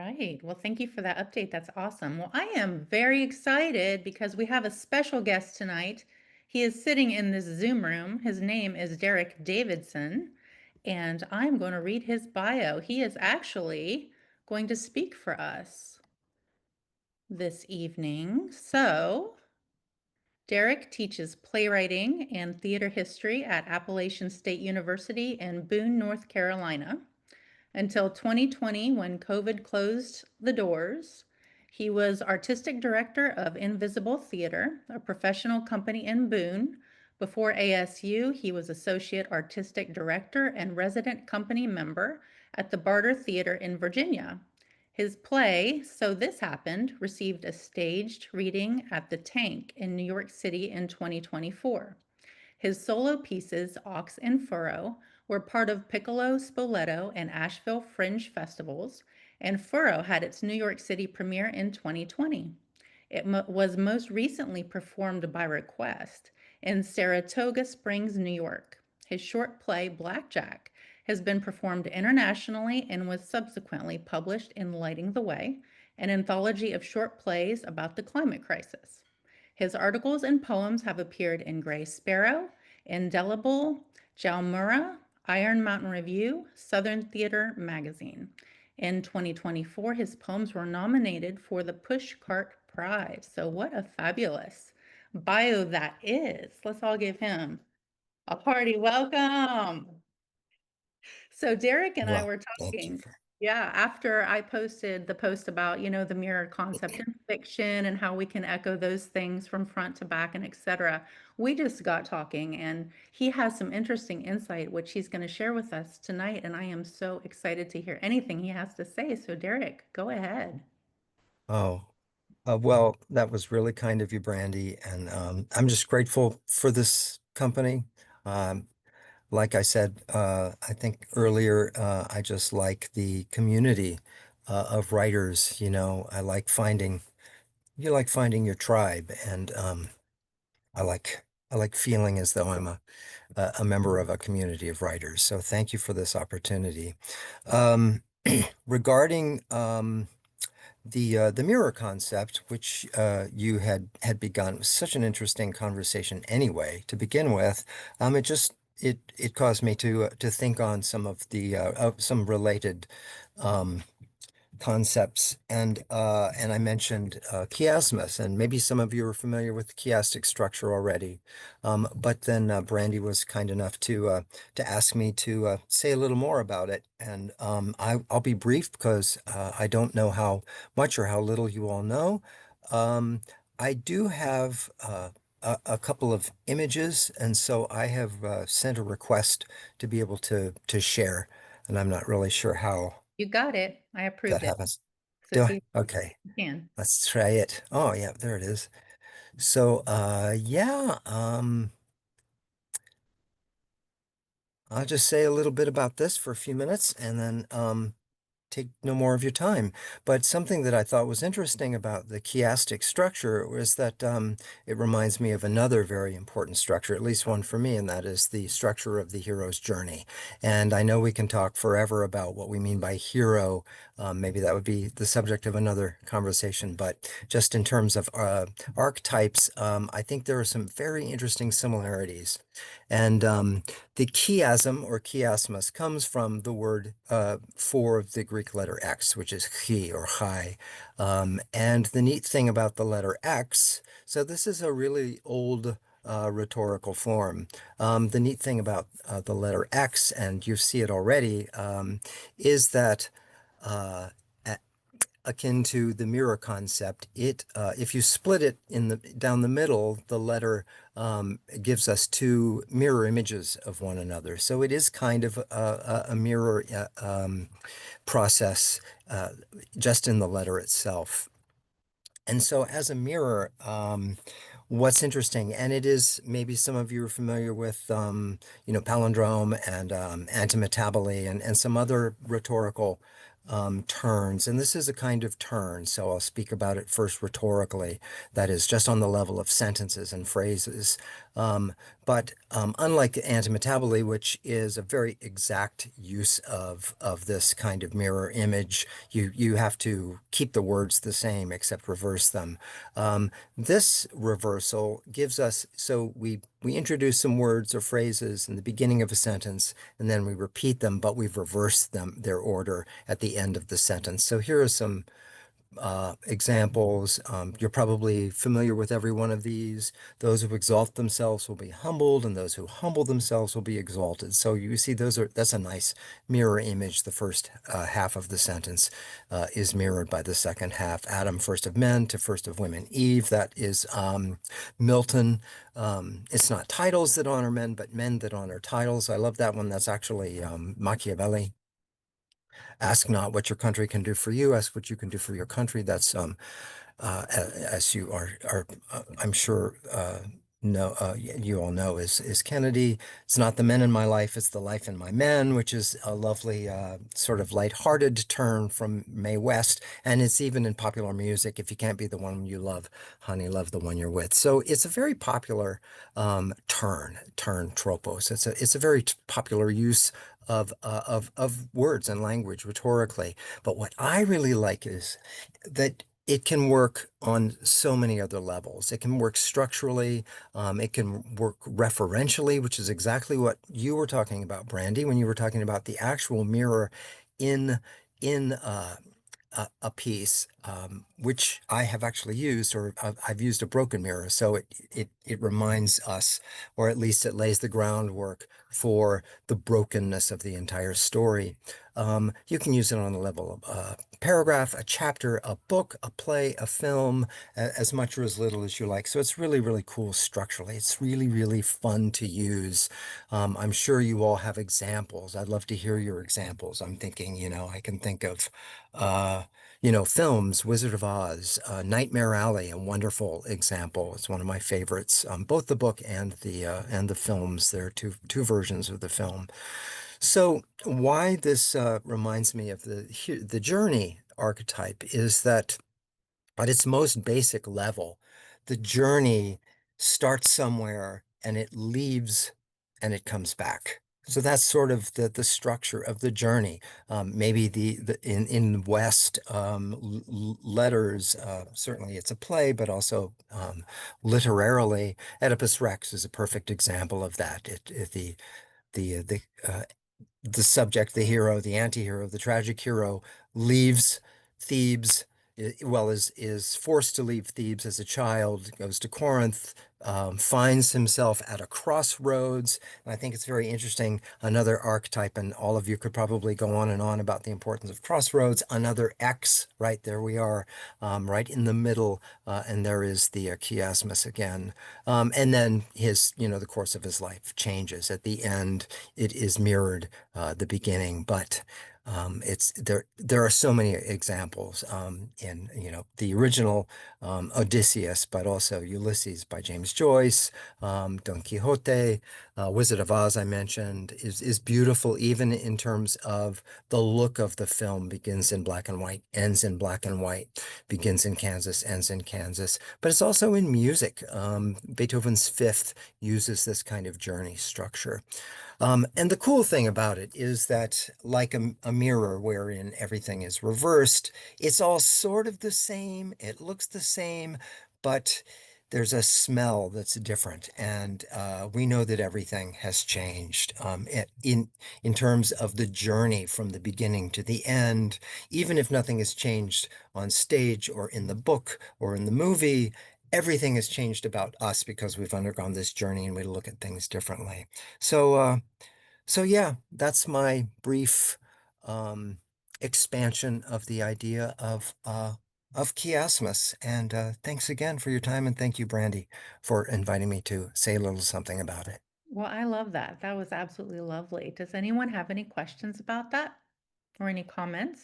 right. Well, thank you for that update. That's awesome. Well, I am very excited because we have a special guest tonight. He is sitting in this Zoom room. His name is Derek Davidson, and I'm going to read his bio. He is actually going to speak for us this evening. So, Derek teaches playwriting and theater history at Appalachian State University in Boone, North Carolina. Until 2020, when COVID closed the doors, he was artistic director of Invisible Theater, a professional company in Boone. Before ASU, he was associate artistic director and resident company member at the Barter Theater in Virginia. His play, So This Happened, received a staged reading at the Tank in New York City in 2024. His solo pieces, Ox and Furrow, were part of Piccolo, Spoleto, and Asheville Fringe festivals, and Furrow had its New York City premiere in 2020. It was most recently performed by request in Saratoga Springs, New York. His short play, Blackjack, has been performed internationally and was subsequently published in Lighting the Way, an anthology of short plays about the climate crisis. His articles and poems have appeared in Gray Sparrow, Indelible, Jalmura, Iron Mountain Review, Southern Theater Magazine. In 2024, his poems were nominated for the Pushcart Prize. So, what a fabulous bio that is. Let's all give him a hearty welcome. So Derek and I Well, were thank you talking, for. yeah, after I posted the post about, the mirror concept in fiction and how we can echo those things from front to back and etc. We just got talking and he has some interesting insight which he's going to share with us tonight and I am so excited to hear anything he has to say. So Derek, go ahead. Oh, well, that was really kind of you, Brandy, and I'm just grateful for this company. Um, like I said, I think earlier, I just like the community of writers. I like finding your tribe, and I like feeling as though I'm a member of a community of writers. So thank you for this opportunity. Um, regarding the mirror concept, which you had begun, was such an interesting conversation anyway to begin with. It caused me to think on some of some related um, concepts, and I mentioned chiasmus, and maybe some of you are familiar with the chiastic structure already. But then Brandy was kind enough to ask me to say a little more about it, and I'll be brief because I don't know how much or how little you all know. Um, I do have a couple of images, and so I have sent a request to be able to share, and I'm not really sure how You got it. I that approved it. happens. So Do I? see if Okay, you can. let's try it. Oh yeah, there it is. So yeah, I'll just say a little bit about this for a few minutes and then take no more of your time. But something that I thought was interesting about the chiastic structure was that it reminds me of another very important structure, at least one for me, and that is the structure of the hero's journey. And I know we can talk forever about what we mean by hero. Maybe that would be the subject of another conversation. But just in terms of archetypes, I think there are some very interesting similarities. And the chiasm or chiasmus comes from the word for the Greek letter X, which is chi or chi. And the neat thing about the letter X, so this is a really old rhetorical form. The neat thing about the letter X, and you see it already, is that uh, akin to the mirror concept. If you split it down the middle, the letter gives us two mirror images of one another. So it is kind of a mirror process just in the letter itself. And so as a mirror, what's interesting, and it is maybe some of you are familiar with, palindrome and antimetaboly and some other rhetorical turns, and this is a kind of turn, so I'll speak about it first rhetorically, that is, just on the level of sentences and phrases. Um, but unlike antimetaboly, which is a very exact use of this kind of mirror image, you have to keep the words the same except reverse them. This reversal gives us, so we introduce some words or phrases in the beginning of a sentence, and then we repeat them, but we've reversed their order at the end of the sentence. So here are some examples. You're probably familiar with every one of these. Those who exalt themselves will be humbled, and those who humble themselves will be exalted. So you see, that's a nice mirror image. The first half of the sentence is mirrored by the second half. Adam, first of men, to first of women, Eve. That is Milton. It's not titles that honor men, but men that honor titles. I love that one. That's actually Machiavelli. Ask not what your country can do for you, ask what you can do for your country. That's as you are I'm sure know you all know is Kennedy. It's not the men in my life, it's the life in my men, which is a lovely sort of lighthearted turn from Mae West, and it's even in popular music. If you can't be the one you love, honey, love the one you're with. So it's a very popular turn tropos. It's a very popular use of words and language rhetorically. But what I really like is that it can work on so many other levels. It can work structurally. It can work referentially, which is exactly what you were talking about, Brandy, when you were talking about the actual mirror in in a piece, which I have actually used, or I've used a broken mirror. So it reminds us, or at least it lays the groundwork for the brokenness of the entire story. You can use it on the level of a paragraph, a chapter, a book, a play, a film, as much or as little as you like. So it's really, really cool structurally. It's really, really fun to use. I'm sure you all have examples. I'd love to hear your examples. I'm thinking, I can think of uh, films, Wizard of Oz, Nightmare Alley, a wonderful example. It's one of my favorites. Both the book and the films. There are two versions of the film. So why this reminds me of the journey archetype is that at its most basic level, the journey starts somewhere and it leaves and it comes back. So that's sort of the structure of the journey. Maybe the in West letters, certainly it's a play, but also literarily, Oedipus Rex is a perfect example of that. The subject, the hero, the anti-hero, the tragic hero leaves Thebes, well, is forced to leave Thebes as a child, goes to Corinth, finds himself at a crossroads. And I think it's very interesting. Another archetype, and all of you could probably go on and on about the importance of crossroads. Another X, right there we are, right in the middle, and there is the chiasmus again. And then the course of his life changes. At the end, it is mirrored the beginning, but it's there. There are so many examples in the original Odysseus, but also Ulysses by James Joyce, Don Quixote, Wizard of Oz. I mentioned is beautiful even in terms of the look of the film. Begins in black and white, ends in black and white, begins in Kansas, ends in Kansas. But it's also in music. Beethoven's Fifth uses this kind of journey structure. And the cool thing about it is that, like a mirror wherein everything is reversed, it's all sort of the same. It looks the same, but there's a smell that's different. And we know that everything has changed in terms of the journey from the beginning to the end. Even if nothing has changed on stage or in the book or in the movie, everything has changed about us because we've undergone this journey and we look at things differently. So, so yeah, that's my brief um, expansion of the idea of chiasmus. And thanks again for your time, and thank you, Brandy, for inviting me to say a little something about it. Well, I love that. That was absolutely lovely. Does anyone have any questions about that or any comments?